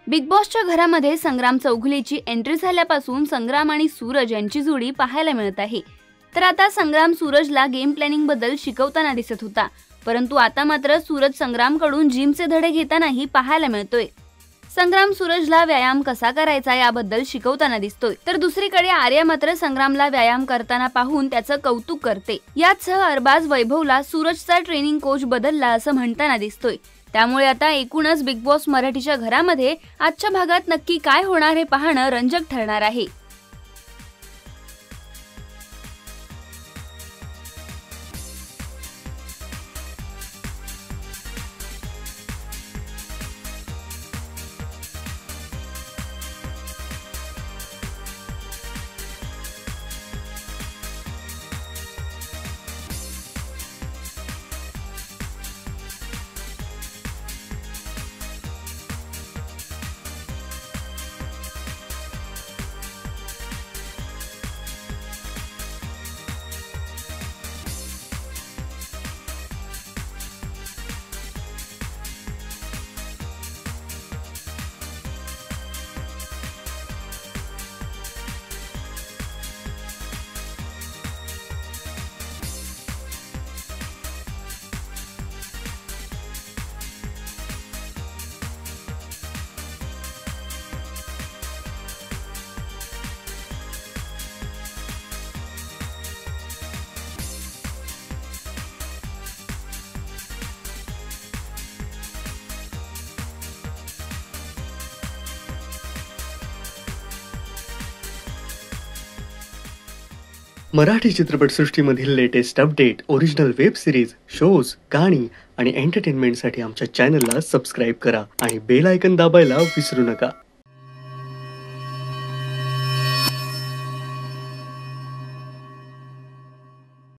Big बॉसच्या घरामध्ये संग्राम चौघुलेची entry झाल्यापासून संग्राम आणि सूरज यांची जोडी पाहायला मिळत आहे। तर आता संग्राम सूरजला गेम प्लॅनिंग बद्दल शिकवताना दिसत होता, परंतु आता मात्र सूरज संग्रामकडून जिमचे धडे घेतानाही पाहायला मिळतोय। संग्राम सूरजला व्यायाम कसा करायचा याबद्दल शिकवताना दिसतोय, तर दुसरीकडे आर्या मात्र संग्रामला व्यायाम करताना पाहून त्याचं कौतुक करते। याचसह अरबाज वैभवला सूरजचा ट्रेनिंग कोच बदलला असं म्हणताना दिसतोय। त्यामुळे आता एकूणच बिग बॉस मराठीच्या घरामध्ये आजच्या भागात नक्की काय होणार हे पाहणं रंजक ठरणार आहे। मराठी चित्रपटसृष्टीमधील latest update, original web series, shows, गाणी आणि एंटरटेनमेंटसाठी आमच्या चॅनलला सबस्क्राईब करा आणि बेल आयकॉन दाबायला विसरू नका।